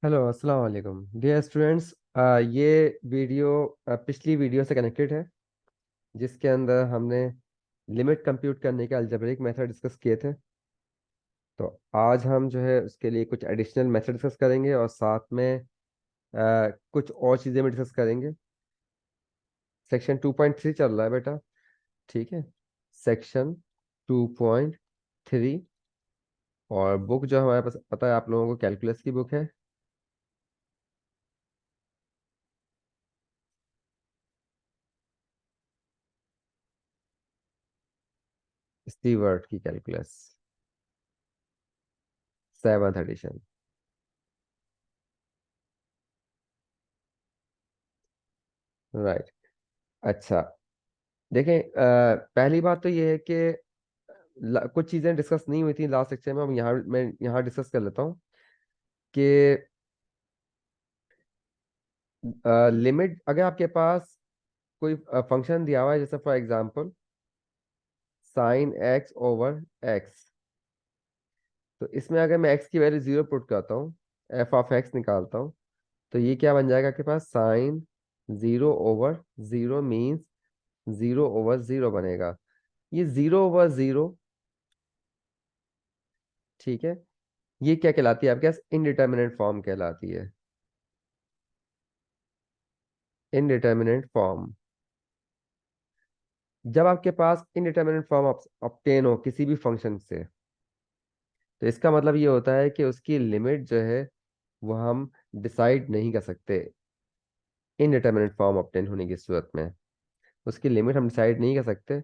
Hello, अस्सलाम वालेकुम dear students. ये वीडियो पिछली वीडियो से कनेक्टेड है, जिसके अंदर हमने लिमिट कंप्यूट करने के अलजेब्रिक मेथड डिस्कस किए थे। तो आज हम जो है उसके लिए कुछ एडिशनल मेथड डिस्कस करेंगे और साथ में कुछ और चीज़ें भी डिस्कस करेंगे। सेक्शन 2.3 चल रहा है बेटा, ठीक है। सेक्शन 2.3। और बुक जो हमारे पास पता है आप लोगों को कैलकुलस की बुक है, स्टीवर्ट की कैलकुलस 7th एडिशन। राइट। अच्छा, देखें, पहली बात तो ये है कि कुछ चीज़ें डिस्कस नहीं हुई थी लास्ट लेक्चर में। मैं यहाँ डिस्कस कर लेता हूँ कि लिमिट, अगर आपके पास कोई फंक्शन दिया हुआ है, जैसे for example sine x over x, तो इसमें अगर मैं एक्स की वैल्यू 0 पुट करता हूँ, एफ ऑफ एक्स निकालता हूँ, तो ये क्या बन जाएगा आपके पास? साइन 0/0 मीन्स 0/0 बनेगा। ये 0/0, ठीक है, ये क्या कहलाती है आपके पास? इनडिटर्मिनेट फॉर्म कहलाती है। इनडिटर्मिनेट फॉर्म, जब आपके पास इनडिटर्मिनेट फॉर्म ऑब्टेन हो किसी भी फंक्शन से, तो इसका मतलब ये होता है कि उसकी लिमिट जो है वो हम डिसाइड नहीं कर सकते। इनडिटर्मिनेट फॉर्म ऑब्टेन होने की सूरत में उसकी लिमिट हम डिसाइड नहीं कर सकते।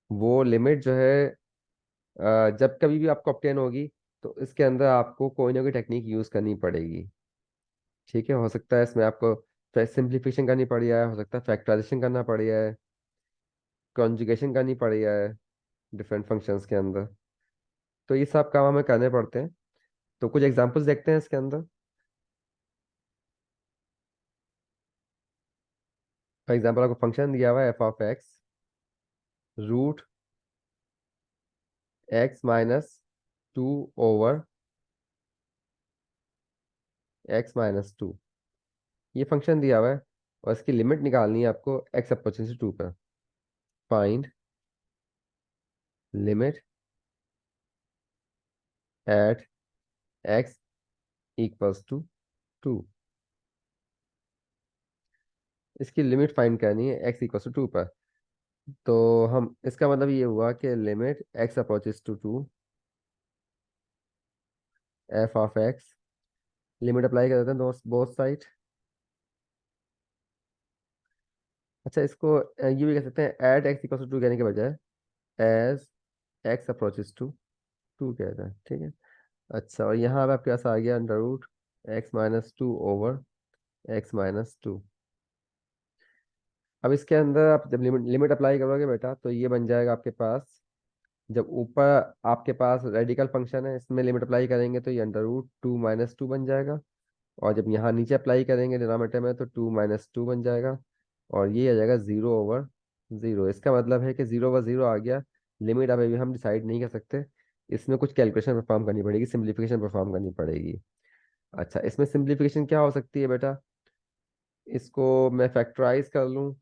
वो लिमिट जो है जब कभी भी आपको ऑब्टेन होगी, तो इसके अंदर आपको कोई ना कोई टेक्निक यूज करनी पड़ेगी, ठीक है। हो सकता है इसमें आपको सिंप्लीफिकेशन करनी पड़ी है, हो सकता है फैक्टराइजेशन करना पड़ी है, कॉन्जुगेशन करनी पड़ी है डिफरेंट फंक्शंस के अंदर। तो ये सब काम हमें करने पड़ते हैं। तो कुछ एग्जांपल्स देखते हैं इसके अंदर। फॉर एग्जांपल आपको फंक्शन दिया हुआ है F of X root x-2 over x-2, ये फंक्शन दिया हुआ है और इसकी लिमिट निकालनी है आपको x अप्रोचिंग से 2 पर। Find limit at x equals to 2। इसकी लिमिट फाइंड करनी है x इक्वल्स टू 2 पर। तो हम, इसका मतलब ये हुआ कि limit x approaches to 2, F of X, limit apply कर देते हैं दोस्त बोथ साइड। अच्छा, इसको ये भी कह सकते हैं एट x इक्वल्स टू 2 कहने के बजाय एज x अप्रोचेस टू 2 कहते हैं, ठीक है। अच्छा, और यहाँ अब आपके पास आ गया under root x-2 over x-2। अब इसके अंदर आप जब लिमिट लिमिट अप्लाई करोगे बेटा, तो ये बन जाएगा आपके पास, जब ऊपर आपके पास रेडिकल फंक्शन है इसमें लिमिट अप्लाई करेंगे तो ये अंडर रूट 2 - 2 बन जाएगा। और जब यहाँ नीचे अप्लाई करेंगे डिनोमिनेटर में, तो 2 - 2 बन जाएगा। और ये आ जाएगा 0/0। इसका मतलब है कि 0/0 आ गया। लिमिट अब अभी हम डिसाइड नहीं कर सकते, इसमें कुछ कैलकुलेशन परफॉर्म करनी पड़ेगी, सिंप्लीफिकेशन परफॉर्म करनी पड़ेगी। अच्छा, इसमें सिंप्लीफिकेशन क्या हो सकती है बेटा? इसको मैं फैक्टराइज कर लूँ,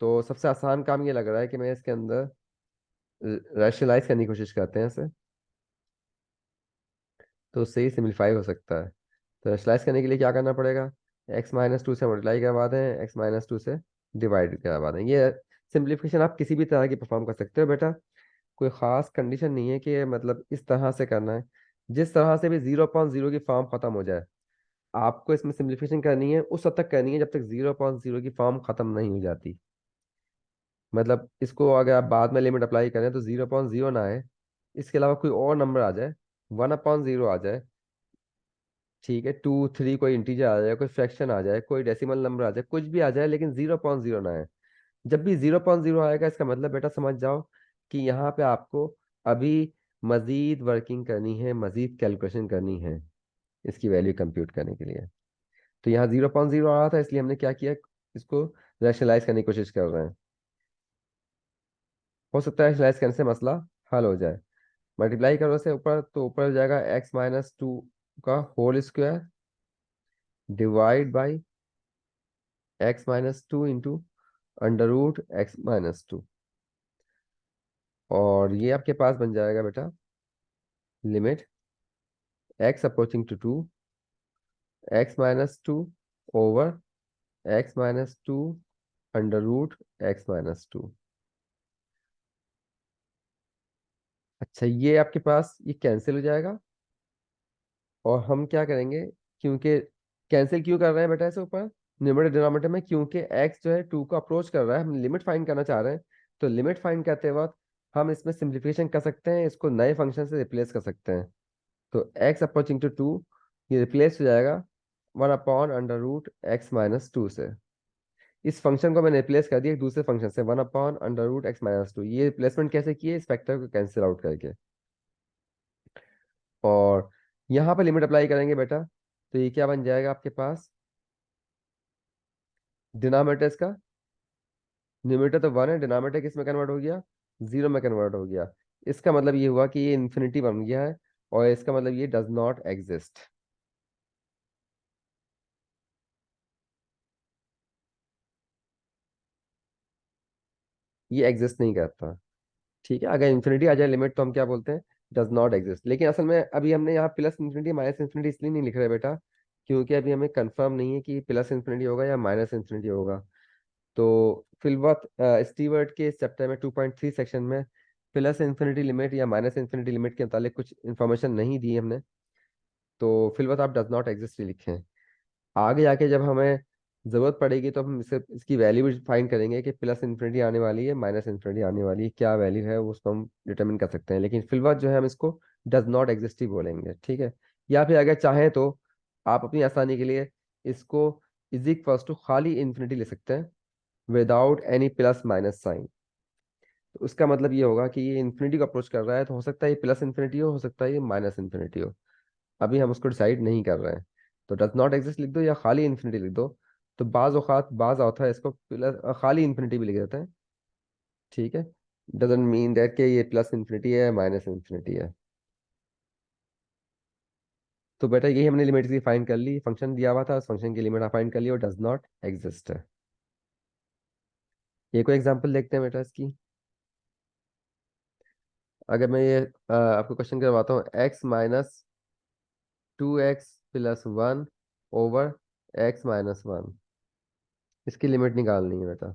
तो सबसे आसान काम ये लग रहा है कि मैं इसके अंदर रैशनलाइज करने की कोशिश करते हैं इसे, तो उससे ही सिंप्लीफाई हो सकता है। तो रैशनलाइज करने के लिए क्या करना पड़ेगा? x-2 से मल्टीप्लाई करवा दें, x-2 से डिवाइड करवा दें। ये सिंप्लीफिकेशन आप किसी भी तरह की परफॉर्म कर सकते हो बेटा, कोई ख़ास कंडीशन नहीं है कि मतलब इस तरह से करना है। जिस तरह से भी 0/0 की फॉर्म ख़त्म हो जाए, आपको इसमें सिंप्लीफिकेशन करनी है उस हद तक करनी है जब तक 0/0 की फॉर्म ख़त्म नहीं हो जाती। मतलब इसको अगर आप बाद में लिमिट अप्लाई करें तो 0/0 ना आए, इसके अलावा कोई और नंबर आ जाए, 1/0 आ जाए, ठीक है, 2 3 कोई इंटीजर आ जाए, कोई फ्रैक्शन आ जाए, कोई डेसिमल नंबर आ जाए, कुछ भी आ जाए, लेकिन 0/0 ना आए। जब भी 0/0 आएगा, इसका मतलब बेटा समझ जाओ कि यहाँ पे आपको अभी मजीद वर्किंग करनी है, मजीद कैलकुलेशन करनी है इसकी वैल्यू कंप्यूट करने के लिए। तो यहाँ 0/0 आ रहा था, इसलिए हमने क्या किया, इसको रैशनलाइज करने की कोशिश कर रहे हैं। हो सकता है रैशनलाइज करने से मसला हल हो जाए। मल्टीप्लाई करो से ऊपर, तो ऊपर हो जाएगा x-2 का whole square divide by x-2 into under root x-2। और ये आपके पास बन जाएगा बेटा limit x approaching to 2 x-2 over x-2 under root x-2। अच्छा, ये आपके पास ये कैंसिल हो जाएगा। और हम क्या करेंगे, क्योंकि कैंसिल क्यों कर रहे हैं बेटा इसे ऊपर न्यूमरेटर डिनोमिनेटर में, क्योंकि x जो है 2 को अप्रोच कर रहा है, हम लिमिट फाइंड करना चाह रहे हैं। तो लिमिट फाइंड करते वक्त हम इसमें सिंप्लीफिकेशन कर सकते हैं, इसको नए फंक्शन से रिप्लेस कर सकते हैं। तो x अप्रोचिंग टू 2 ये रिप्लेस हो जाएगा 1/√x-2 से। इस फंक्शन को मैंने रिप्लेस कर दिया एक दूसरे फंक्शन से 1/√x-2। ये रिप्लेसमेंट कैसे किए, इस फैक्टर को कैंसिल आउट करके। और यहाँ पे लिमिट अप्लाई करेंगे बेटा, तो ये क्या बन जाएगा आपके पास, डिनोमिनेटर इसका, न्यूमरेटर तो 1 है, डिनोमिनेटर किस में कन्वर्ट हो गया, 0 में कन्वर्ट हो गया। इसका मतलब ये हुआ कि ये इन्फिनिटी बन गया है, और इसका मतलब ये डज नॉट एग्जिस्ट। ये एग्जिस्ट नहीं करता। ठीक है, अगर इन्फिनिटी आ जाए लिमिट तो हम क्या बोलते हैं, डज नॉट एग्जिस्ट। लेकिन असल में अभी हमने यहाँ प्लस इन्फिनिटी माइनस इन्फिनिटी इसलिए नहीं लिख रहे बेटा, क्योंकि अभी हमें कंफर्म नहीं है कि प्लस इन्फिनिटी होगा या माइनस इन्फिनिटी होगा। तो फिलवत स्टीवर्ट के चैप्टर में 2.3 सेक्शन में प्लस इन्फिनिटी लिमिट या माइनस इन्फिनिटी लिमिट के मुतालिक कुछ इन्फॉर्मेशन नहीं दी हमने। तो फिलवत आप डज नॉट एग्जिस्ट ही लिखें। आगे जाके जब हमें ज़रूरत पड़ेगी तो हम इसे इसकी वैल्यू भी फाइंड करेंगे कि प्लस इन्फिनिटी आने वाली है माइनस इन्फिनिटी आने वाली है, क्या वैल्यू है वो उसको हम डिटरमिन कर सकते हैं। लेकिन फिलवत जो है हम इसको डज नॉट एग्जिस्ट ही बोलेंगे, ठीक है। या फिर अगर चाहें तो आप अपनी आसानी के लिए इसको इज इक्वल्स टू खाली इन्फिनिटी ले सकते हैं without any plus minus sign. तो उसका मतलब ये होगा कि ये इन्फिनिटी को अप्रोच कर रहा है, तो हो सकता है ये प्लस इन्फिनिटी हो सकता है ये माइनस इन्फिनिटी हो। अभी हम उसको डिसाइड नहीं कर रहे हैं। तो डज नॉट एग्जिस्ट लिख दो या खाली इन्फिनिटी लिख दो। तो बाज औक़ात बाज आता है इसको प्लस खाली इन्फिनिटी भी लिख देते हैं, ठीक है। डजेंट मीन दैट कि ये प्लस इन्फिनिटी है माइनस इन्फिनिटी है। तो बेटा यही हमने लिमिट की फाइंड कर ली, फंक्शन दिया हुआ था उस फंक्शन की लिमिट फाइंड कर ली और डज नॉट एग्जिस्ट है। ये कोई एग्जांपल देखते हैं बेटा इसकी। अगर मैं ये आपको क्वेश्चन करवाता हूँ x-2x+1 ओवर x-1, इसकी लिमिट निकालनी है बेटा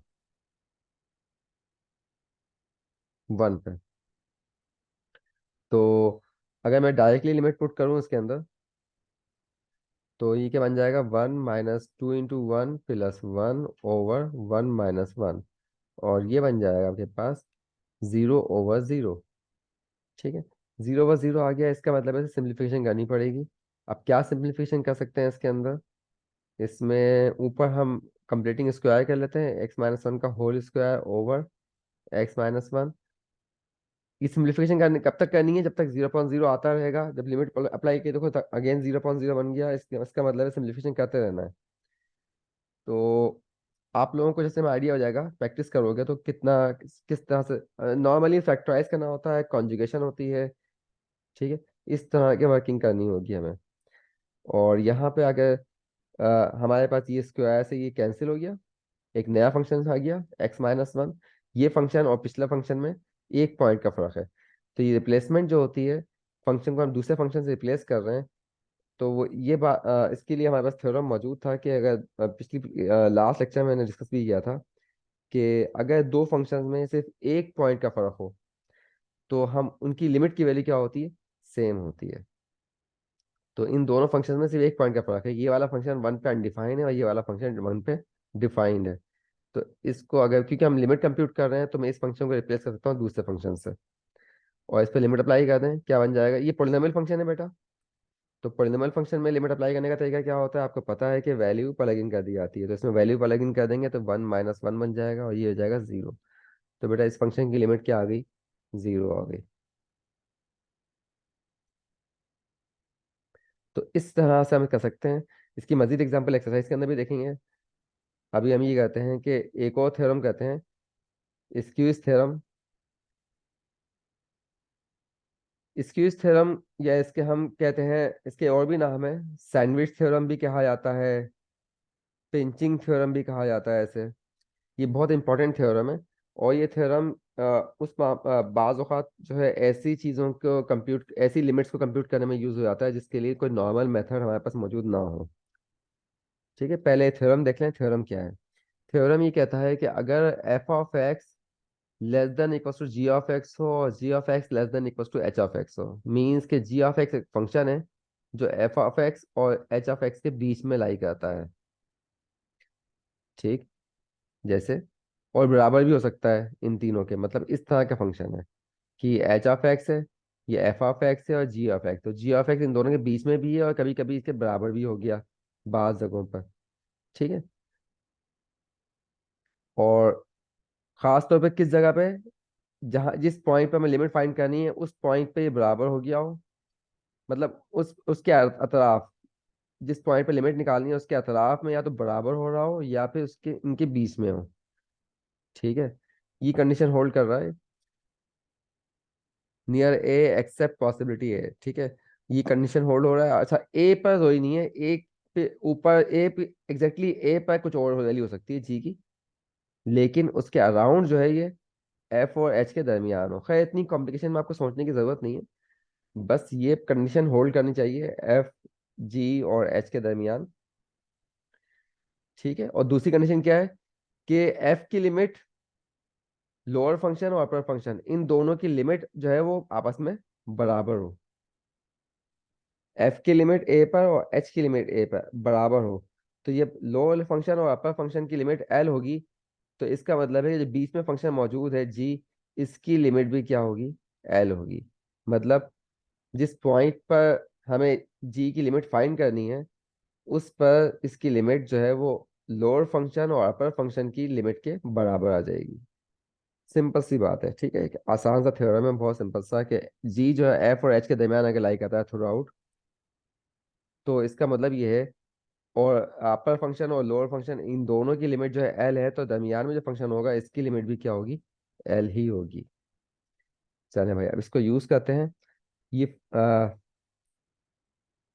1 पे। तो अगर मैं डायरेक्टली लिमिट पुट करूँ इसके अंदर, तो ये क्या बन जाएगा, 1-2 × 1 + 1 ओवर 1 - 1। और ये बन जाएगा आपके पास 0/0। ठीक है, 0/0 आ गया, इसका मतलब है सिंप्लीफिकेशन करनी पड़ेगी। अब क्या सिंप्लीफिकेशन कर सकते हैं इसके अंदर, इसमें ऊपर हम कंप्लीटिंग स्क्वायर कर लेते हैं x-1 का होल स्क्वायर ओवर x-1। ये सिंप्लीफिकेशन करने कब तक करनी है, जब तक 0/0 आता रहेगा। जब लिमिट अप्लाई की देखो अगेन 0/0 बन गया, इसका मतलब है सिंप्लीफिकेशन करते रहना है। तो आप लोगों को जैसे में आइडिया हो जाएगा, प्रैक्टिस करोगे तो कितना किस तरह से नॉर्मली फैक्टराइज करना होता है, कॉन्जुगेशन होती है, ठीक है। इस तरह की वर्किंग करनी होगी हमें। और यहाँ पे अगर हमारे पास ये स्क्वायर से ये कैंसिल हो गया, एक नया फंक्शन आ गया x-1। ये फंक्शन और पिछला फंक्शन में एक पॉइंट का फर्क है। तो ये रिप्लेसमेंट जो होती है, फंक्शन को हम दूसरे फंक्शन से रिप्लेस कर रहे हैं। तो वो ये बात इसके लिए हमारे पास थ्योरम मौजूद था कि अगर पिछली लास्ट लेक्चर में मैंने डिस्कस भी किया था कि अगर दो फंक्शन में सिर्फ एक पॉइंट का फर्क हो तो हम उनकी लिमिट की वैल्यू क्या होती है, सेम होती है। तो इन दोनों फंक्शन में सिर्फ एक पॉइंट का फर्क है, ये वाला फंक्शन 1 पे अनडिफाइंड है और ये वाला फंक्शन 1 पे डिफाइंड है। तो इसको अगर क्योंकि हम लिमिट कंप्यूट कर रहे हैं तो मैं इस फंक्शन को रिप्लेस कर सकता हूँ दूसरे फंक्शन से, और इस पर लिमिट अप्लाई कर दें, क्या बन जाएगा, ये पॉलिनोमियल फंक्शन है बेटा। तो पॉलिनोमियल फंक्शन में लिमिट अप्लाई करने का तरीका क्या होता है, आपको पता है कि वैल्यू प्लग इन कर दी जाती है। तो इसमें वैल्यू प्लग इन कर देंगे तो 1 - 1 बन जाएगा और ये हो जाएगा 0। तो बेटा इस फंक्शन की लिमिट क्या आ गई, 0 आ गई। तो इस तरह से हम कर सकते हैं। इसकी मजीद एग्जांपल एक्सरसाइज के अंदर भी देखेंगे। अभी हम ये कहते हैं कि एक और थ्योरम कहते हैं स्क्यूज थ्योरम। स्क्यूज थ्योरम, या इसके हम कहते हैं, इसके और भी नाम है, सैंडविच थ्योरम भी कहा जाता है, पिंचिंग थ्योरम भी कहा जाता है ऐसे। ये बहुत इंपॉर्टेंट थ्योरम है। और ये थ्योरम बाज़ औक़ात जो है ऐसी चीज़ों को कंप्यूट, ऐसी लिमिट्स को कंप्यूट करने में यूज़ हो जाता है जिसके लिए कोई नॉर्मल मेथड हमारे पास मौजूद ना हो। ठीक है, पहले थ्योरम देख लें, थ्योरम क्या है। थ्योरम ये कहता है कि अगर F of X less than equal to G of X हो और G of X less than equal to H of X हो, मीन्स के जी ऑफ एक्स एक फंक्शन है जो एफ ऑफ एक्स और एच ऑफ एक्स के बीच में लाई करता है। ठीक, जैसे, और बराबर भी हो सकता है इन तीनों के, मतलब इस तरह का फंक्शन है कि एच ऑफ एक्स है, ये एफ ऑफ एक्स है, और जी ऑफ एक्स, तो जी ऑफ एक्स इन दोनों के बीच में भी है और कभी कभी इसके बराबर भी हो गया बाज़ जगहों पर। ठीक है, और ख़ास तौर पे किस जगह पे, जहाँ जिस पॉइंट पे हमें लिमिट फाइंड करनी है उस पॉइंट पे ये बराबर हो गया हो, मतलब उस उसके अतराफ, जिस पॉइंट पे लिमिट निकालनी है उसके अतराफ में या तो बराबर हो रहा हो या फिर उसके इनके बीच में हो। ठीक है, ये कंडीशन होल्ड कर रहा है नियर ए एक्सेप्ट पॉसिबिलिटी है। ठीक है, ये कंडीशन होल्ड हो रहा है। अच्छा, ए पर कोई नहीं है, ए पे ऊपर, ए पे एग्जैक्टली ए पर कुछ और वैल्यू हो सकती है जी की, लेकिन उसके अराउंड जो है ये एफ और एच के दरमियान हो। खैर इतनी कॉम्प्लिकेशन में आपको सोचने की जरूरत नहीं है, बस ये कंडीशन होल्ड करनी चाहिए एफ, जी और एच के दरमियान। ठीक है, और दूसरी कंडीशन क्या है कि एफ की लिमिट, लोअर फंक्शन और अपर फंक्शन इन दोनों की लिमिट जो है वो आपस में बराबर हो। एफ की लिमिट ए पर और एच की लिमिट ए पर बराबर हो, तो ये लोअर फंक्शन और अपर फंक्शन की लिमिट एल होगी। तो इसका मतलब है जो बीच में फंक्शन मौजूद है जी, इसकी लिमिट भी क्या होगी, एल होगी। मतलब जिस पॉइंट पर हमें जी की लिमिट फाइंड करनी है उस पर इसकी लिमिट जो है वो लोअर फंक्शन और अपर फंक्शन की लिमिट के बराबर आ जाएगी। सिंपल सी बात है। ठीक है, एक आसान सा थ्योरम है, बहुत सिंपल सा, कि जी जो है एफ और एच के दरमियान आके लाई करता है थ्रू आउट, तो इसका मतलब ये है। और अपर फंक्शन और लोअर फंक्शन इन दोनों की लिमिट जो है एल है, तो दरमियान में जो फंक्शन होगा इसकी लिमिट भी क्या होगी, एल ही होगी। चले भाई, अब इसको यूज करते हैं। ये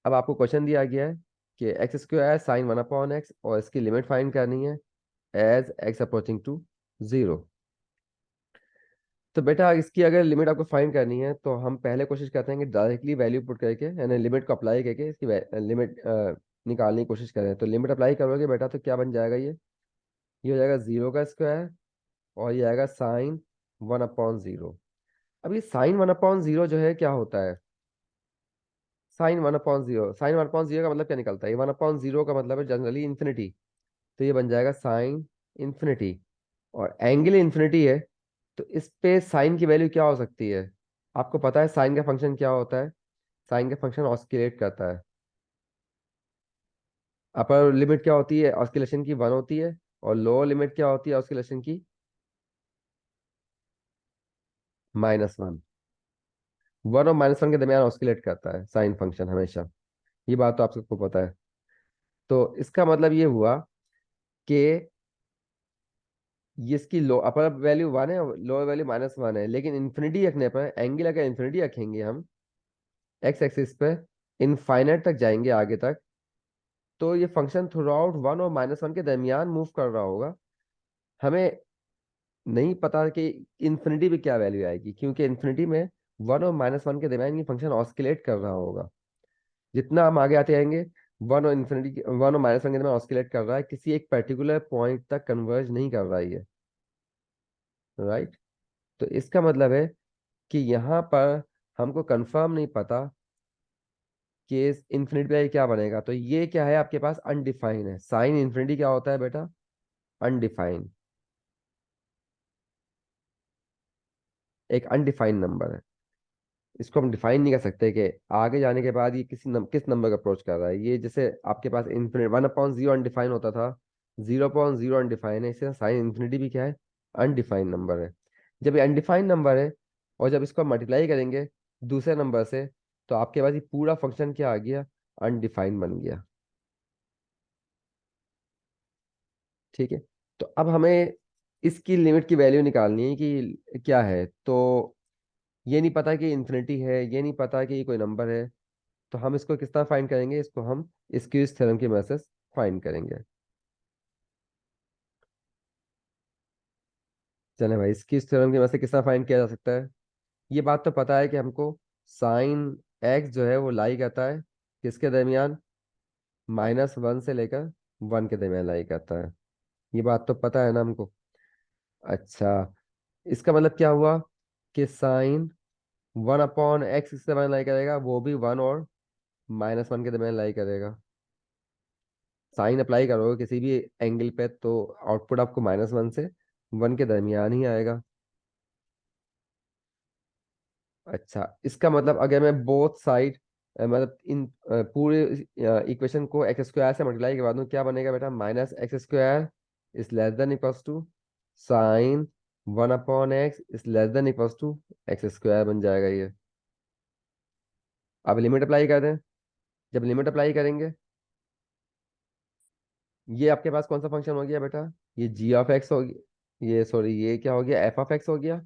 अब आपको क्वेश्चन दिया गया है कि X square sine one upon X और इसकी लिमिट फाइंड करनी है as X approaching to zero. तो बेटा इसकी अगर लिमिट आपको फाइंड करनी है तो हम पहले कोशिश करते हैं कि डायरेक्टली वैल्यू पुट करके, यानी लिमिट को अप्लाई करके इसकी लिमिट निकालने की कोशिश करें। तो लिमिट अप्लाई करोगे बेटा तो क्या बन जाएगा, ये हो जाएगा जीरो का स्क्वायर, और ये आएगा साइन वन अपॉन जीरो। अब ये साइन वन अपॉन जीरो जो है क्या होता है, sign one upon zero, sign one upon zero का मतलब क्या निकलता है, ये वन अपॉन जीरो का मतलब है जनरली इन्फिनिटी, तो ये बन जाएगा साइन इन्फिनिटी। और एंगल इन्फिनिटी है, तो इस पे साइन की वैल्यू क्या हो सकती है, आपको पता है साइन का फंक्शन क्या होता है, साइन का फंक्शन ऑस्किलेट करता है। अपर लिमिट क्या होती है ऑस्किलेशन की, वन होती है, और लोअर लिमिट क्या होती है ऑस्किलेशन की, -1। वन और -1 के दरमियान ऑस्किलेट करता है साइन फंक्शन हमेशा, ये बात तो आप सबको पता है। तो इसका मतलब ये हुआ कि ये इसकी लो अपर वैल्यू वन है और लोअर वैल्यू -1 है, लेकिन इन्फिनिटी रखने पर, एंगल अगर इन्फिनिटी रखेंगे हम एक्स एक्सिस पे, इनफाइनाइट तक जाएंगे आगे तक, तो ये फंक्शन थ्रू आउट वन और -1 के दरमियान मूव कर रहा होगा। हमें नहीं पता कि इन्फिनिटी पे क्या वैल्यू आएगी, क्योंकि इन्फिनिटी में वन और -1 के दरमियान ये फंक्शन ऑस्किलेट कर रहा होगा। जितना हम आगे आते जाएंगे, वन और -1 के दरमियान ऑस्किलेट कर रहा है, किसी एक पर्टिकुलर पॉइंट तक कन्वर्ज नहीं कर रहा है ये। राइट, तो इसका मतलब है कि यहाँ पर हमको कंफर्म नहीं पता कि इन्फिनिटी पे क्या बनेगा, तो ये क्या है आपके पास, अनडिफाइन है। साइन इन्फिनिटी क्या होता है बेटा, अनडिफाइन, एक अनडिफाइंड नंबर है। इसको हम डिफाइन नहीं कर सकते कि आगे जाने के बाद ये किस नंबर का अप्रोच कर रहा है। ये जैसे आपके पास infinite one upon zero undefine होता था, जीरो अपॉन जीरो अनडिफाइन है, इसे साइन इन्फिनिटी भी क्या है, अनडिफाइंड नंबर है। जब ये अनडिफाइंड नंबर है और जब इसको मल्टीप्लाई करेंगे दूसरे नंबर से, तो आपके पास ये पूरा फंक्शन क्या आ गया, अनडिफाइंड बन गया। ठीक है, तो अब हमें इसकी लिमिट की वैल्यू निकालनी है कि क्या है। तो ये नहीं पता कि इन्फिनिटी है, ये नहीं पता कि ये कोई नंबर है। तो हम इसको किस तरह फाइंड करेंगे, इसको हम स्क्यूज थ्योरम की मदद से फाइंड करेंगे। चले भाई, स्क्यूज थ्योरम की मदद से किस तरह फाइंड किया जा सकता है। ये बात तो पता है कि हमको साइन एक्स जो है वो लाई करता है किसके दरमियान, -1 से लेकर 1 के दरमियान लाई करता है। ये बात तो पता है ना हमको। अच्छा, इसका मतलब क्या हुआ कि साइन 1/x किसके दरमियान लाई करेगा, वो भी 1 और -1 के दरमियान लाई करेगा। साइन अप्लाई करोगे किसी भी एंगल पे तो आउटपुट आपको -1 से 1 के दरमियान ही आएगा। अच्छा, इसका मतलब अगर मैं बोथ साइड मतलब इन पूरे इक्वेशन को एक्स स्क्वायर से मल्टीप्लाई के बाद दूं, क्या बनेगा बेटा, -x² is less than equals to sine 1/x is less than equals to x² बन जाएगा ये। अब लिमिट अप्लाई कर दें। जब लिमिट अप्लाई करेंगे, ये आपके पास कौन सा फंक्शन हो गया बेटा, ये g हो गया, ये सॉरी ये क्या हो गया, f हो गया,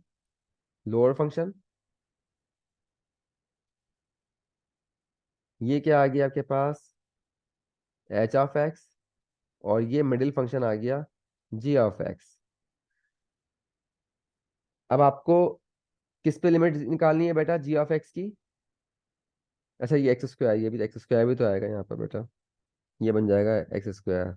लोअर फंक्शन। ये क्या आ गया आपके पास, h। और ये मिडिल फंक्शन आ गया g। अब आपको किस पे लिमिट निकालनी है बेटा g की। अच्छा, ये x², ये भी x² भी तो आएगा यहाँ पर बेटा, ये बन जाएगा x²।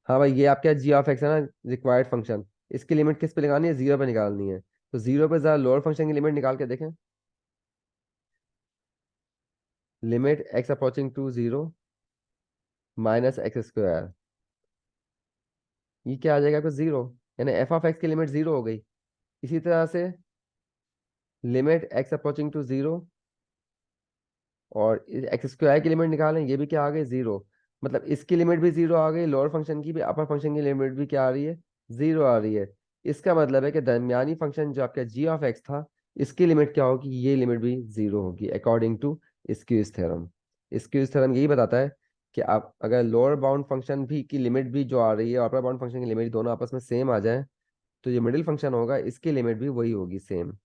हाँ भाई, ये आपका g है ना, रिक्वायर्ड फंक्शन। इसकी लिमिट किस पे निकालनी है, 0 पे निकालनी है। तो 0 पे जरा लोअर फंक्शन की लिमिट निकाल के देखें। Limit x approaching to 0 -x², ये क्या आ जाएगा आपको, 0। यानी f की लिमिट 0 हो गई। इसी तरह से लिमिट x अप्रोचिंग टू 0, और x² की लिमिट निकालें, ये भी क्या आ गई, 0। मतलब इसकी लिमिट भी 0 आ गई, लोअर फंक्शन की भी, अपर फंक्शन की लिमिट भी क्या आ रही है, 0 आ रही है। इसका मतलब है कि दरमियानी फंक्शन जो आपका g था, इसकी लिमिट क्या होगी, ये लिमिट भी 0 होगी अकॉर्डिंग टू स्क्यूज थ्योरम। स्क्यूज थ्योरम यही बताता है कि आप अगर लोअर बाउंड फंक्शन भी की लिमिट भी जो आ रही है और अपर बाउंड फंक्शन की लिमिट दोनों आपस में सेम आ जाए, तो ये मिडिल फंक्शन होगा, इसकी लिमिट भी वही होगी, सेम।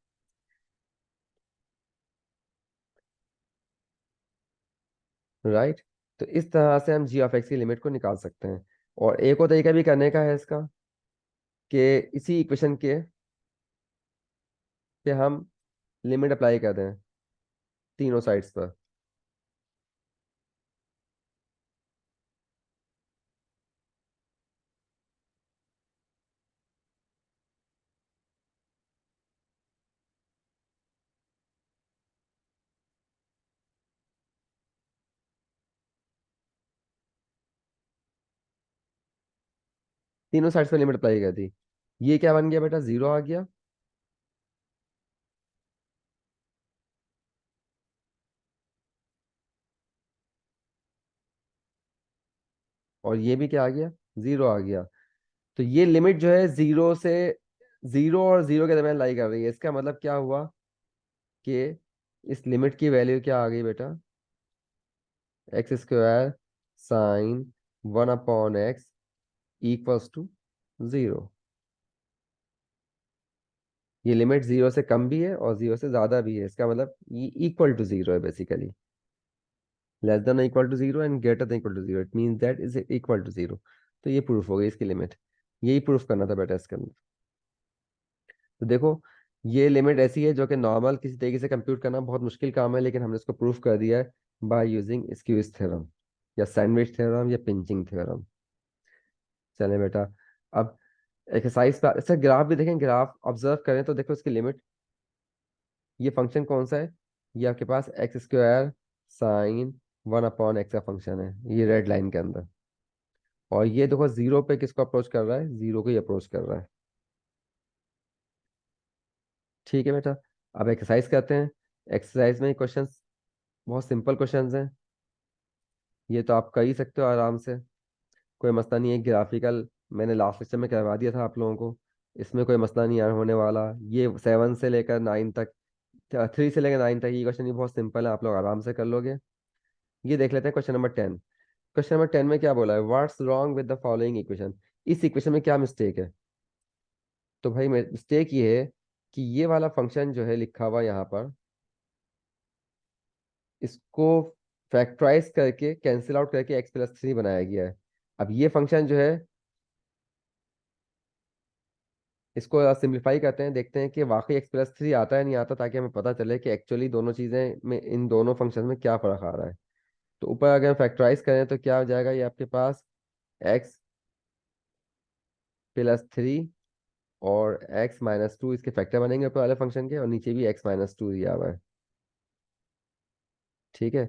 राइट। तो इस तरह से हम g की लिमिट को निकाल सकते हैं। और एक और तरीका भी करने का है इसका, कि इसी इक्वेशन के पे हम लिमिट अप्लाई कर दें तीनों साइड्स पर। तीनों साइड्स पर लिमिट अप्लाई कर दी, ये क्या बन गया बेटा, 0 आ गया। और ये भी क्या आ गया, 0 आ गया। तो ये लिमिट जो है 0 और 0 के दरमियान लाई कर रही है। इसका मतलब क्या हुआ कि इस लिमिट की वैल्यू क्या आ गई बेटा, x² sign 1/x equals to 0। ये लिमिट 0 से कम भी है और 0 से ज्यादा भी है। इसका मतलब ये इक्वल टू 0 है basically. Less than equal to 0 and greater than equal to 0, it means that is equal to 0। तो ये प्रूफ हो गई इसकी लिमिट। यही प्रूफ करना था बेटा इसके अंदर। तो देखो, ये लिमिट ऐसी है जो कि नॉर्मल किसी तरीके से कंप्यूट करना बहुत मुश्किल काम है, लेकिन हमने इसको प्रूफ कर दिया है बाय यूजिंग स्क्यूज थ्योरम, या सैंडविच थ्योरम, या पिंचिंग थ्योरम। चलें बेटा, अब एक्सरसाइज पे अच्छा ग्राफ भी देखें, ग्राफ ऑब्जर्व करें तो देखो इसकी लिमिट। ये फंक्शन कौन सा है, ये आपके पास x² साइन 1/x का फंक्शन है, ये रेड लाइन के अंदर। और ये देखो 0 पे किसको अप्रोच कर रहा है, 0 को ही अप्रोच कर रहा है। ठीक है बेटा, अब एक्सरसाइज करते हैं। एक्सरसाइज में क्वेश्चंस बहुत सिंपल क्वेश्चंस हैं, ये तो आप कर ही सकते हो आराम से, कोई मसला नहीं है। ग्राफिकल मैंने लास्ट लेक्चर में करवा दिया था आप लोगों को, इसमें कोई मसला नहीं होने वाला। ये 7 से लेकर 9 तक, 3 से लेकर 9 तक ये क्वेश्चन भी बहुत सिंपल है, आप लोग आराम से कर लोगे। ये देख लेते हैं क्वेश्चन नंबर 10। क्वेश्चन नंबर 10 में क्या बोला है, what's wrong with the following equation. इस इक्वेशन में क्या मिस्टेक है। तो भाई मिस्टेक ये है कि ये वाला फंक्शन जो है लिखा हुआ यहाँ पर, इसको फैक्टराइज करके कैंसिल आउट करके x+3 बनाया गया है। अब ये फंक्शन जो है, इसको सिंप्लीफाई करते हैं, देखते हैं कि वाकई x+3 आता है नहीं आता, ताकि हमें पता चले कि एक्चुअली दोनों चीज़ें में, इन दोनों फंक्शन में क्या फ़र्क आ रहा है। तो ऊपर अगर हम फैक्टराइज करें तो क्या हो जाएगा, ये आपके पास x+3 और x-2 इसके फैक्टर बनेंगे ऊपर वाले फंक्शन के, और नीचे भी x-2 दिया हुआ है। ठीक है,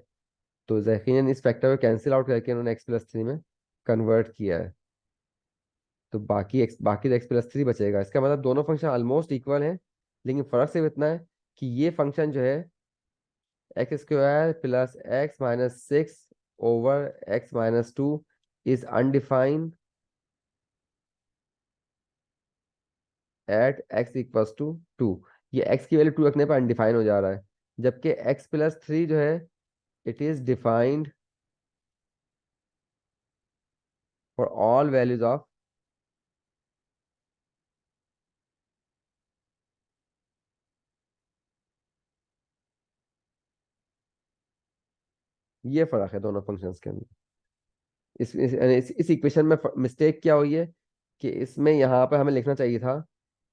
तो यकीनन इस फैक्टर को कैंसिल आउट करके उन्होंने x+3 में कन्वर्ट किया है। तो बाकी तो x+3 बचेगा। इसका मतलब दोनों फंक्शन ऑलमोस्ट इक्वल हैं, लेकिन फर्क सिर्फ इतना है कि ये फंक्शन जो है x² + x-6/(x-2) is undefined eight x = 2। ये x की वैल्यू 2 रखने पर अनडिफाइन हो जा रहा है, जबकि x+3 जो है it is defined for all values of. ये फर्क है दोनों फंक्शंस के अंदर। इस इक्वेशन में मिस्टेक क्या हुई है कि इसमें यहाँ पर हमें लिखना चाहिए था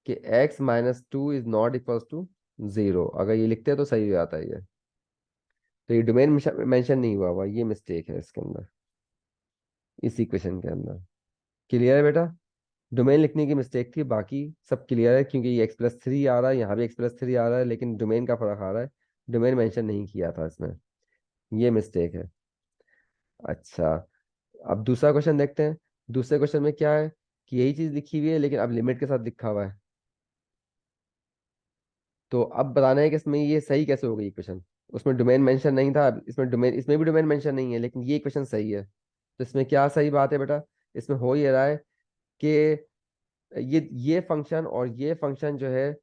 कि x-2 is not equals to 0। अगर ये लिखते तो सही हो जाता है ये। तो ये डोमेन मेंशन नहीं हुआ हुआ, ये मिस्टेक है इसके अंदर, इस इक्वेशन के अंदर। क्लियर है बेटा? डोमेन लिखने की मिस्टेक थी, बाकी सब क्लियर है, क्योंकि ये x+3 आ रहा है, यहाँ भी x+3 आ रहा है, लेकिन डोमेन का फर्क आ रहा है। डोमेन मेंशन नहीं किया था इसमें, ये मिस्टेक है। अच्छा, अब दूसरा क्वेश्चन देखते हैं। दूसरे क्वेश्चन में क्या है कि यही चीज लिखी हुई है, लेकिन अब लिमिट के साथ लिखा हुआ है। तो अब बताना है कि इसमें ये सही कैसे हो गई इक्वेशन। उसमें डोमेन मेंशन नहीं था, अब इसमें डोमेन, इसमें भी डोमेन मेंशन नहीं है, लेकिन ये इक्वेशन सही है। तो इसमें क्या सही बात है बेटा? इसमें हो ये रहा है कि ये फंक्शन और ये फंक्शन जो है,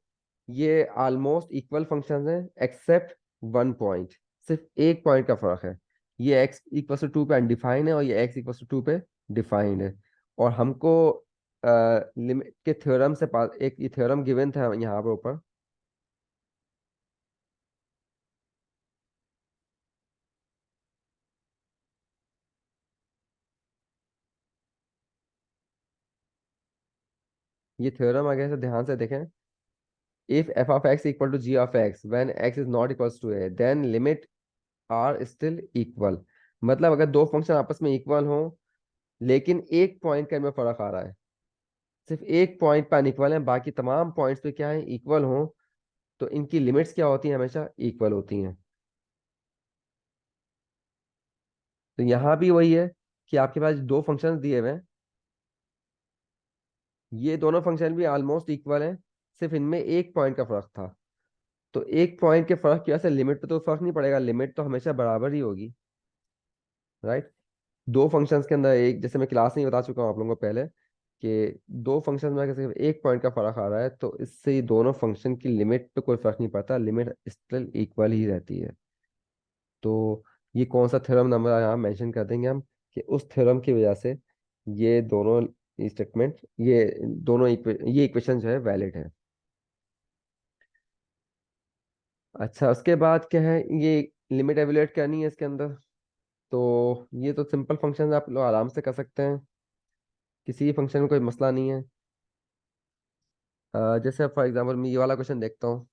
ये ऑलमोस्ट इक्वल फंक्शन है, एक्सेप्ट वन पॉइंट। सिर्फ एक पॉइंट का फर्क है। ये x = 2 पे अनडिफाइंड है, और ये x = 2 पे डिफाइंड है। और हमको लिमिट के थ्योरम से एक ये थ्योरम गिवन था यहाँ पर ऊपर। ये थ्योरम अगर से ध्यान से देखें, if f(x) = g(x), when x is not equals to a, then limit are still equal. मतलब अगर दो फंक्शन आपस में इक्वल हों, लेकिन एक पॉइंट का इनमें फर्क आ रहा है, सिर्फ एक पॉइंट पर अनइक्वल है, बाकी तमाम पॉइंट्स पे क्या है, इक्वल हों, तो इनकी लिमिट्स क्या होती हैं, हमेशा इक्वल होती हैं। तो यहाँ भी वही है कि आपके पास दो फंक्शंस दिए हुए हैं, ये दोनों फंक्शन भी ऑलमोस्ट इक्वल हैं, सिर्फ इनमें एक पॉइंट का फर्क था। तो एक पॉइंट के फर्क की वजह से लिमिट पे तो फर्क नहीं पड़ेगा, लिमिट तो हमेशा बराबर ही होगी, राइट? दो फंक्शंस के अंदर एक, जैसे मैं क्लास में ही बता चुका हूँ आप लोगों को पहले, कि दो फंक्शंस में अगर सिर्फ एक पॉइंट का फर्क आ रहा है, तो इससे ये दोनों फंक्शन की लिमिट पे कोई फर्क नहीं पड़ता, लिमिट स्टिल इक्वल ही रहती है। तो ये कौन सा थ्योरम नंबर यहाँ मेंशन कर देंगे हम, कि उस थ्योरम की वजह से ये दोनों स्टेटमेंट, ये दोनों ये इक्वेशन जो है वैलिड है। अच्छा, उसके बाद क्या है, ये लिमिट एवेलुएट करनी है इसके अंदर। तो ये तो सिंपल फंक्शन आप लोग आराम से कर सकते हैं, किसी भी फंक्शन में कोई मसला नहीं है। जैसे फॉर एग्जांपल मैं ये वाला क्वेश्चन देखता हूँ,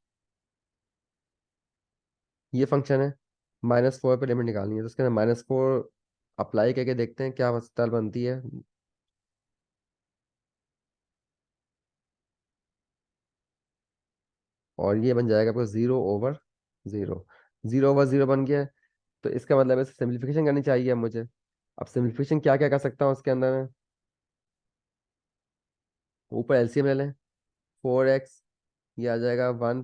ये फंक्शन है, -4 पे लिमिट निकालनी है, तो उसके अंदर -4 अप्लाई करके देखते हैं क्या मसला बनती है। और ये बन जाएगा आपको 0/0। 0/0 बन गया है। तो इसका मतलब है सिंप्लीफिकेशन करनी चाहिए अब मुझे। अब सिंप्लीफिकेशन क्या क्या कर सकता हूँ उसके अंदर में, ऊपर एलसीएम ले लें, 4x, ये आ जाएगा 1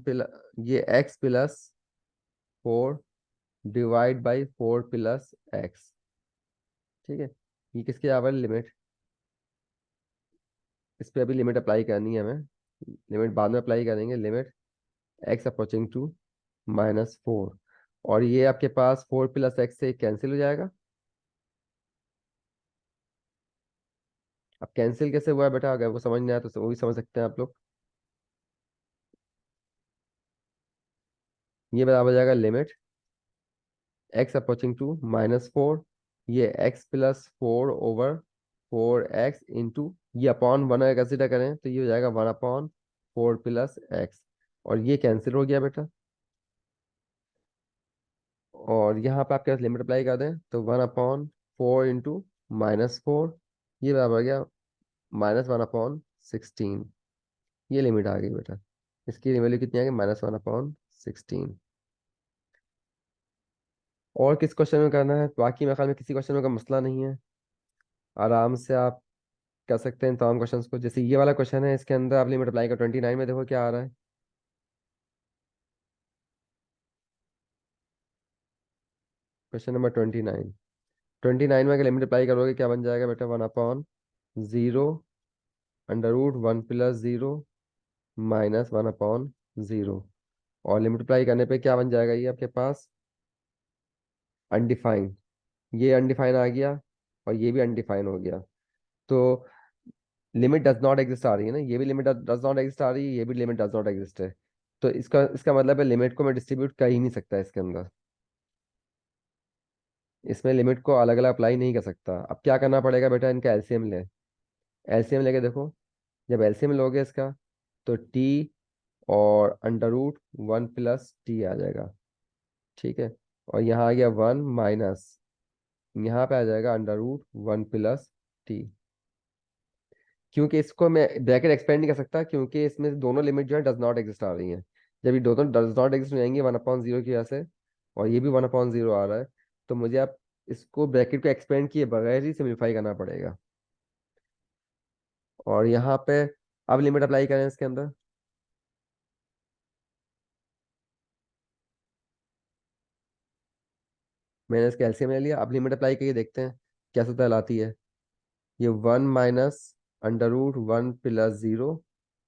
ये x+4 /4 + x। ठीक है, ये किसके यहाँ लिमिट, इस पे अभी लिमिट अप्लाई करनी है हमें, लिमिट बाद में अप्लाई करेंगे। लिमिट x → 2 -4, और ये आपके पास 4 + x से कैंसिल हो जाएगा। अब कैंसिल कैसे हुआ है बेटा, अगर वो समझ नहीं आया तो वो भी समझ सकते हैं आप लोग। ये बराबर हो जाएगा लिमिट एक्स अप्रोचिंग टू -4, ये एक्स प्लस 4/4 एक्स इंटू, ये अपॉन वन अगर कंसिडर करें तो ये हो जाएगा 1/4 प्लस एक्स, और ये कैंसिल हो गया बेटा। और यहाँ पे आप क्या लिमिट अप्लाई कर दें तो 1/4 इंटू -4, ये बराबर हो गया -1/16। ये लिमिट आ गई बेटा, इसकी वैल्यू कितनी आ गई -1/16। और किस क्वेश्चन में करना है, बाकी मेरे ख्याल में किसी क्वेश्चन में का मसला नहीं है, आराम से आप कर सकते हैं तमाम क्वेश्चंस को। जैसे ये वाला क्वेश्चन है, इसके अंदर आप लिमिट अप्लाई कर 29 में, देखो क्या आ रहा है। क्वेश्चन नंबर 29 में अगर लिमिट अप्लाई करोगे क्या बन जाएगा बेटा, 1/0 √1 प्लस 0 -1/0, और लिमिट अप्लाई करने पे क्या बन जाएगा, ये आपके पास अनडिफाइंड, ये अनडिफाइन आ गया और ये भी अनडिफाइन हो गया। तो लिमिट डज नॉट एग्जिस्ट आ रही है ना, ये भी लिमिट डज नॉट एग्जिस्ट आ रही है, ये भी लिमिट डज नॉट एग्जिस्ट है। तो इसका इसका मतलब है लिमिट को मैं डिस्ट्रीब्यूट कर ही नहीं सकता इसके अंदर, इसमें लिमिट को अलग अलग अप्लाई नहीं कर सकता। अब क्या करना पड़ेगा बेटा, इनका एलसीएम ले, एलसीएम लेके देखो, जब एलसीएम लोगे इसका तो टी और √1 प्लस टी आ जाएगा, ठीक है। और यहाँ आ गया 1 माइनस, यहाँ पे आ जाएगा √1 प्लस टी। क्योंकि इसको मैं ब्रैकेट एक्सपेंड नहीं कर सकता, क्योंकि इसमें से दोनों लिमिट जो है डज नॉट एग्जिस्ट आ रही हैं। जब ये दोनों डज नॉट एग्जिस्ट हो जाएंगे 1/0 की वजह से, और ये भी 1/0 आ रहा है, तो मुझे अब इसको ब्रैकेट को एक्सपेंड किए बगैर ही सिम्प्लीफाई करना पड़ेगा। और यहाँ पे अब लिमिट अप्लाई करें इसके अंदर, मैंने इसका एलसीएम ले लिया, अब लिमिट अप्लाई करके देखते हैं क्या सूत्र लाती है। ये 1 माइनस √1 प्लस 0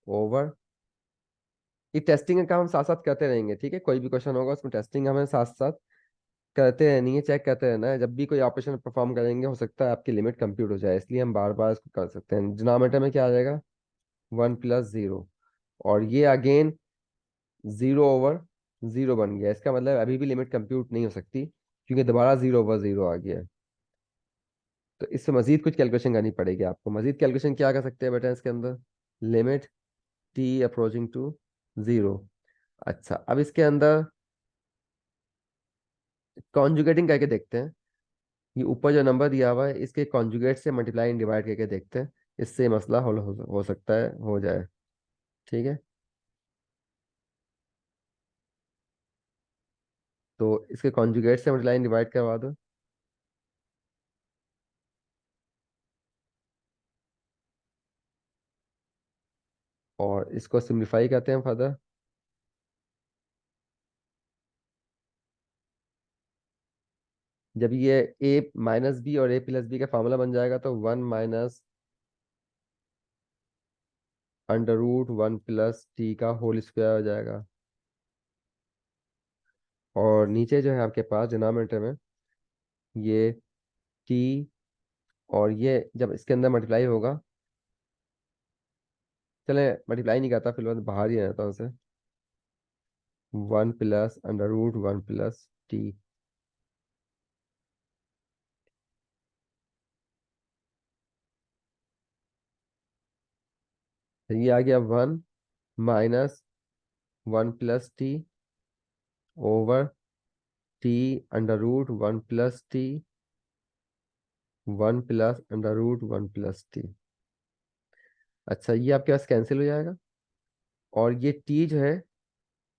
ओवर, ये टेस्टिंग का काम हम साथ साथ करते रहेंगे, ठीक है। कोई भी क्वेश्चन होगा उसमें टेस्टिंग हमें साथ साथ करते रहनी है, चेक करते रहना है। जब भी कोई ऑपरेशन परफॉर्म करेंगे हो सकता है आपकी लिमिट कंप्यूट हो जाए, इसलिए हम बार बार इसको कर सकते हैं। डिनोमिनेटर में क्या आ जाएगा, 1 प्लस 0, और ये अगेन 0/0 बन गया। इसका मतलब अभी भी लिमिट कंप्यूट नहीं हो सकती, क्योंकि दोबारा 0/0 आ गया है। तो इससे मजीद कुछ कैलकुलेशन करनी पड़ेगी आपको। मजीद कैलकुलेशन क्या कर सकते हैं बेटा इसके अंदर, लिमिट टी अप्रोचिंग टू 0। अच्छा, अब इसके अंदर कॉन्जुगेटिंग करके देखते हैं। ये ऊपर जो नंबर दिया हुआ है इसके कॉन्जुगेट से मल्टीप्लाई एंड डिवाइड करके देखते हैं, इससे मसला हो सकता है हो जाए, ठीक है। तो इसके कॉन्जुगेट से मल्टीप्लाई एंड डिवाइड करवा दो, और इसको सिम्प्लीफाई करते हैं फर्दर। जब ये ए माइनस बी और ए प्लस बी का फार्मूला बन जाएगा तो 1 माइनस √1 प्लस टी का होल स्क्वायर हो जाएगा। और नीचे जो है आपके पास डिनोमिनेटर में ये टी, और ये जब इसके अंदर मल्टीप्लाई होगा, चले मल्टीप्लाई नहीं करता फिलहाल बाहर ही रहता हूँ उसे, 1 प्लस √1 प्लस टी, ये आ गया 1 minus 1 plus T over T √1 plus T, 1 plus √1 plus T. अच्छा, ये आपके पास कैंसिल हो जाएगा, और ये टी जो है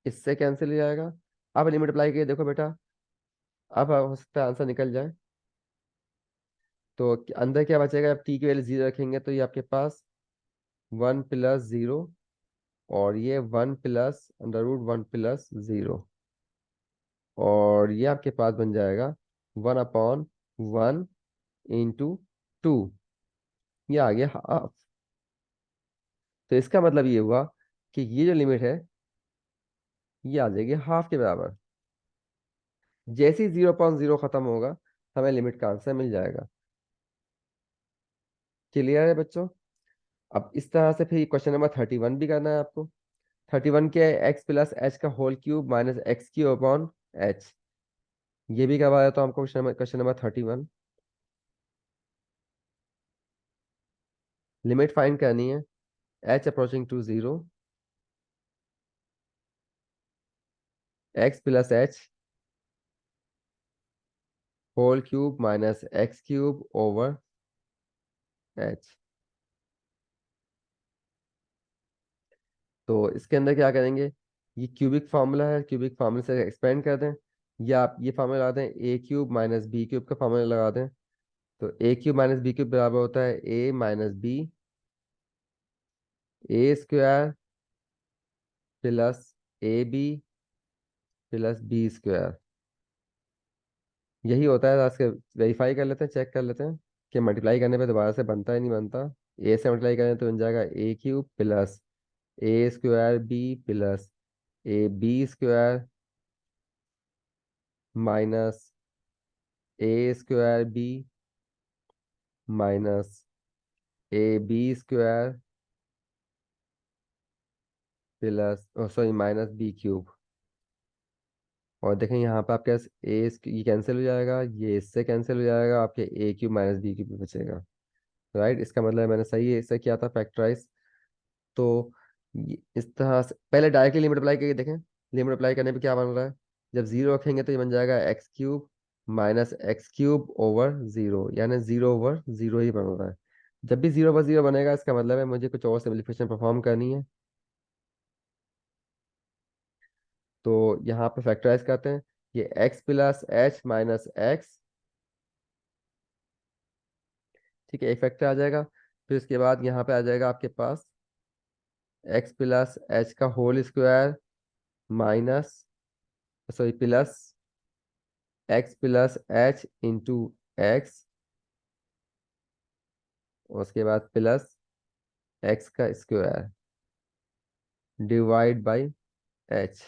इससे कैंसिल हो जाएगा। अब लिमिट अप्लाई किए देखो बेटा, अब हो सकता है आंसर निकल जाए। तो अंदर क्या बचेगा, अब टी की वैल्यू 0 रखेंगे तो ये आपके पास 1 प्लस 0, और ये 1 प्लस √1 प्लस 0, और ये आपके पास बन जाएगा 1/1 इंटू 2, ये आ गया हाफ। तो इसका मतलब ये हुआ कि ये जो लिमिट है ये आ जाएगी हाफ के बराबर। जैसे ही 0/0 खत्म होगा हमें लिमिट का आंसर मिल जाएगा। क्लियर है बच्चों। अब इस तरह से फिर क्वेश्चन नंबर 31 भी करना है आपको। 31 के एक्स प्लस एच का whole cube minus X cube upon H. ये भी करवाया तो हमको क्वेश्चन नंबर 31। लिमिट फाइंड करनी है H approaching to zero, X plus H whole cube minus X cube over H. तो इसके अंदर क्या करेंगे, ये क्यूबिक फार्मूला है, क्यूबिक फार्मूले से एक्सपेंड कर दें, या आप ये फार्मूला लगा दें A cube minus B cube का फार्मूला लगा दें। तो A cube minus B cube बराबर होता है A minus B A square plus A B plus B square. यही होता है। आज के वेरीफाई कर लेते हैं, चेक कर लेते हैं कि मल्टीप्लाई करने पे दोबारा से बनता है नहीं बनता। ए से मल्टीप्लाई करें तो बन जाएगा A cube plus A square B plus A B square minus A square B minus A B square plus sorry minus B cube. और देखें यहाँ पे आपके पास ये कैंसिल हो जाएगा, ये इससे कैंसिल हो जाएगा, आपके ए क्यूब माइनस बी क्यूब बचेगा। राइट, इसका मतलब मैंने सही इससे किया था फैक्टराइज। तो इस तरह से पहले डायरेक्टली लिमिट अप्लाई करके देखें। लिमिट अप्लाई करने पे क्या बन रहा है, जब जीरो रखेंगे तो ये बन जाएगा x cube minus X cube over zero, यानी जीरो ओवर जीरो ही बन रहा है। जब भी जीरो ओवर जीरो बनेगा इसका मतलब है मुझे कुछ और सिम्प्लीफिकेशन परफॉर्म करनी है। तो यहाँ पे फैक्टराइज करते हैं, ये x plus H minus x, ठीक है, एक फैक्टर आ जाएगा। फिर उसके बाद यहाँ पे आ जाएगा आपके पास एक्स प्लस एच का whole square minus sorry plus X plus H into X, उसके बाद प्लस एक्स का स्क्वायर डिवाइड बाई एच।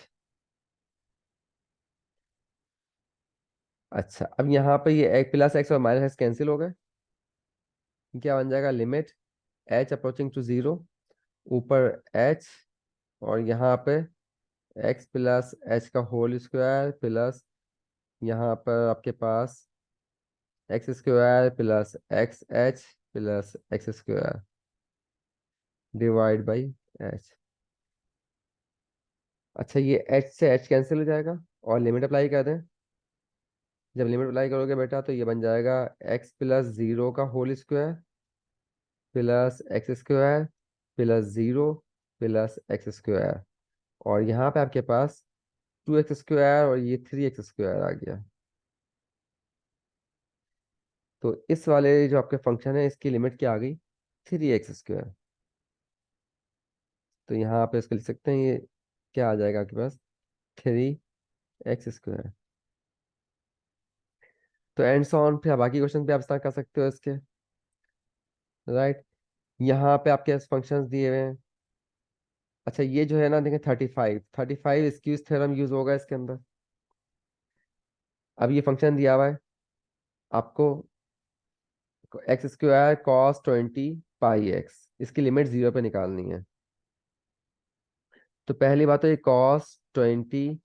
अच्छा, अब यहाँ पे ये एक प्लस एक्स और माइनस एक्स कैंसिल हो गए। क्या बन जाएगा, limit H approaching to zero, ऊपर एच, और यहाँ पे एक्स प्लस एच का होल स्क्वायर प्लस यहाँ पर आपके पास X square plus x H plus X square divide by H. अच्छा, ये एच से एच कैंसिल हो जाएगा और लिमिट अप्लाई कर दें। जब लिमिट अप्लाई करोगे बेटा तो ये बन जाएगा एक्स प्लस जीरो का whole square plus X square plus zero plus X square, और यहाँ पे आपके पास टू एक्स स्क्वायर और ये थ्री एक्स स्क्वायर आ गया। तो इस वाले जो आपके फंक्शन है इसकी लिमिट क्या आ गई, थ्री एक्स स्क्वायर। तो यहाँ पे इसको लिख सकते हैं, ये क्या आ जाएगा आपके पास, थ्री एक्स स्क्वायर। तो एंड सो ऑन, फिर बाकी क्वेश्चन भी आप स्टार्ट कर सकते हो इसके। राइट, यहाँ पे आपके फंक्शंस दिए हुए हैं। अच्छा, ये जो है ना देखें 35 स्क्यूज थ्योरम यूज होगा इसके अंदर। अब ये फंक्शन दिया हुआ है आपको, x square cos 20 pi x, इसकी लिमिट जीरो पे निकालनी है। तो पहली बात तो ये cos 20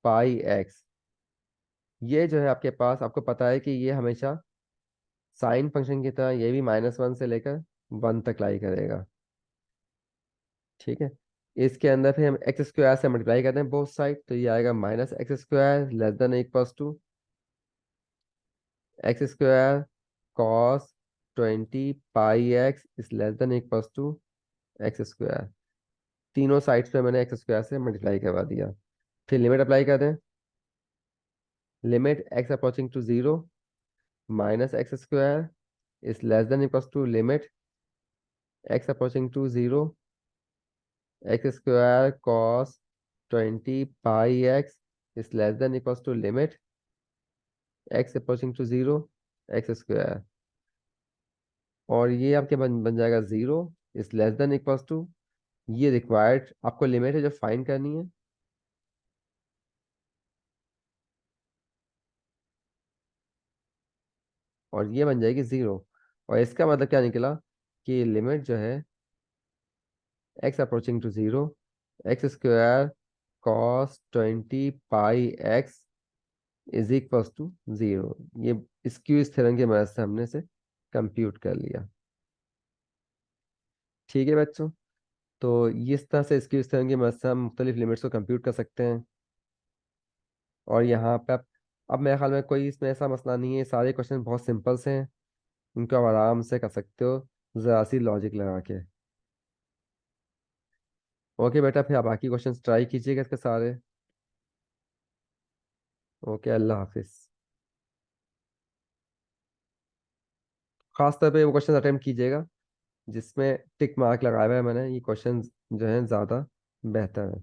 पाई एक्स, ये जो है आपके पास आपको पता है कि ये हमेशा साइन फंक्शन की तरह ये भी -1 से लेकर 1 तक लाई करेगा। ठीक है, इसके अंदर फिर हम एक्स स्क्वायर से मल्टीप्लाई करते हैं बोथ साइड, तो ये आएगा minus X square less than equals to X square cos 20 pi X is less than equals to X square. तीनों साइड्स पे मैंने एक्स स्क्वायर से मल्टीप्लाई करवा दिया। फिर लिमिट अप्लाई कर दें, limit X approaching to zero minus X square is less than equals to limit X approaching to zero X square cos 20 pi X is less than equals to limit X approaching to zero X square. और ये आपके बन जाएगा zero is less than equals to, ये required आपको limit है जो find करनी है, और ये बन जाएगी जीरो। और इसका मतलब क्या निकला कि लिमिट जो है X approaching to zero x² cos 20 π x is equals to 0। ये इसकी इस थ्योरम की मदद से हमने इसे कंप्यूट कर लिया। ठीक है बच्चों, तो इस तरह से इसकी इस थ्योरम की मदद से हम मुख्तलिफ लिमिट्स को कंप्यूट कर सकते हैं। और यहाँ पे अब मेरे ख्याल में कोई इसमें ऐसा मसला नहीं है, सारे क्वेश्चन बहुत सिंपल से हैं, उनको आप आराम से कर सकते हो ज़रा सी लॉजिक लगा के। ओके बेटा, फिर आप बाकी क्वेश्चन ट्राई कीजिएगा इसके सारे। ओके, अल्लाह हाफिज़। खास तौर पे वो क्वेश्चन अटेम्प्ट कीजिएगा जिसमें टिक मार्क लगाया हुआ है मैंने, ये क्वेश्चन जो है ज़्यादा बेहतर है।